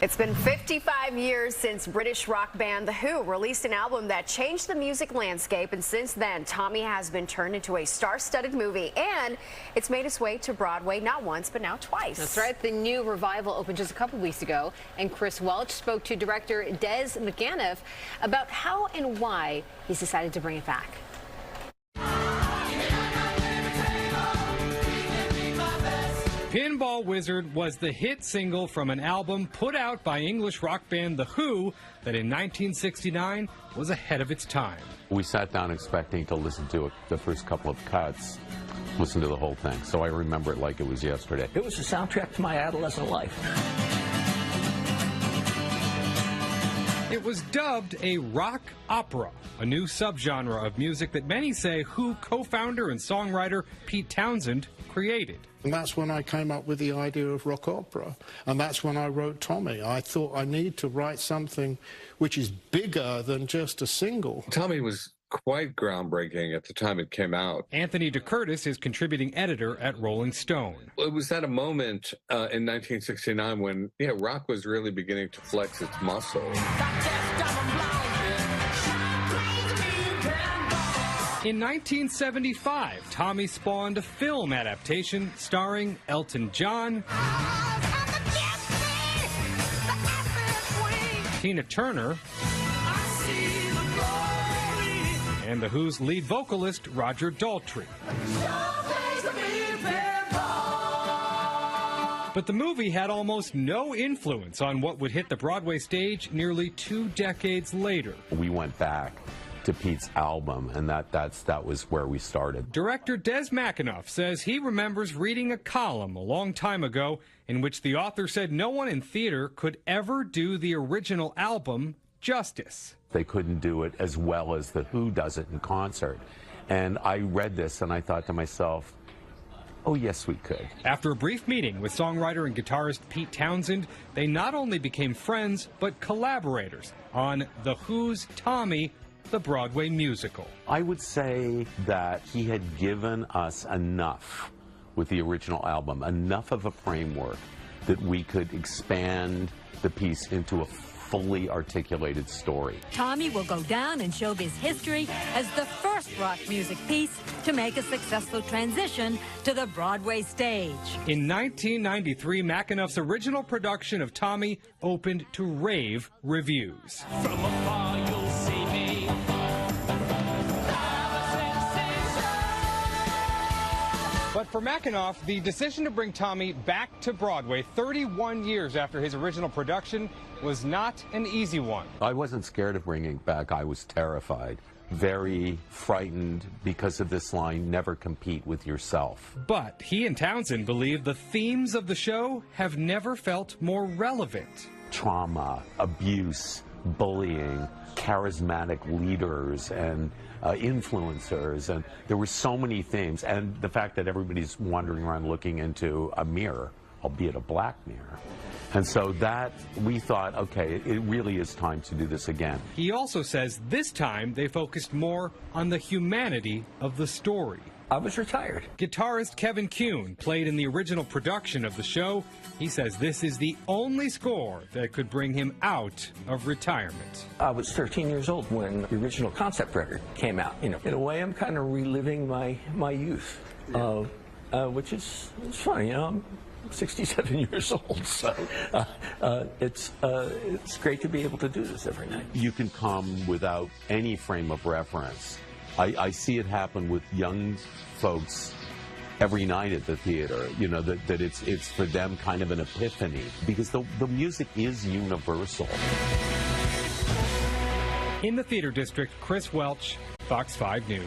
It's been 55 years since British rock band The Who released an album that changed the music landscape, and since then, Tommy has been turned into a star-studded movie, and it's made its way to Broadway not once, but now twice. That's right. The new revival opened just a couple weeks ago, and Chris Welch spoke to director Des McAnuff about how and why he's decided to bring it back. Pinball Wizard was the hit single from an album put out by English rock band The Who that in 1969 was ahead of its time. We sat down expecting to listen to it, the first couple of cuts, listen to the whole thing. So I remember it like it was yesterday. It was the soundtrack to my adolescent life. It was dubbed a rock opera, a new subgenre of music that many say Who co-founder and songwriter Pete Townshend created. And that's when I came up with the idea of rock opera. And that's when I wrote Tommy. I thought I need to write something which is bigger than just a single. Tommy was quite groundbreaking at the time it came out. Anthony DeCurtis is contributing editor at Rolling Stone. It was at a moment in 1969 when, rock was really beginning to flex its muscle. In 1975, Tommy spawned a film adaptation starring Elton John, Tina Turner, and The Who's lead vocalist, Roger Daltrey. But the movie had almost no influence on what would hit the Broadway stage nearly 2 decades later. We went back to Pete's album, and that was where we started. Director Des McAnuff says he remembers reading a column a long time ago in which the author said no one in theater could ever do the original album justice. They couldn't do it as well as The Who does it in concert. And I read this and I thought to myself, oh, yes, we could. After a brief meeting with songwriter and guitarist Pete Townshend, they not only became friends, but collaborators on The Who's Tommy, the Broadway musical. I would say that he had given us enough with the original album, enough of a framework that we could expand the piece into a fully articulated story. Tommy will go down in showbiz history as the first rock music piece to make a successful transition to the Broadway stage. In 1993, McAnuff's original production of Tommy opened to rave reviews. From afar you'll see me. But for McAnuff, the decision to bring Tommy back to Broadway 31 years after his original production was not an easy one. I wasn't scared of bringing it back. I was terrified, very frightened because of this line, never compete with yourself. But he and Townshend believe the themes of the show have never felt more relevant. Trauma, abuse, bullying, charismatic leaders, and influencers, and there were so many themes, and the fact that everybody's wandering around looking into a mirror, albeit a black mirror. And so that, we thought, okay, it really is time to do this again. He also says this time they focused more on the humanity of the story. I was retired. Guitarist Kevin Kuhn played in the original production of the show. He says this is the only score that could bring him out of retirement. I was 13 years old when the original concept record came out. In a way, I'm kind of reliving my youth, which is fun. I'm 67 years old, so it's great to be able to do this every night. You can come without any frame of reference. I see it happen with young folks every night at the theater, that it's for them kind of an epiphany, because the music is universal. In the Theater District, Chris Welch, Fox 5 News.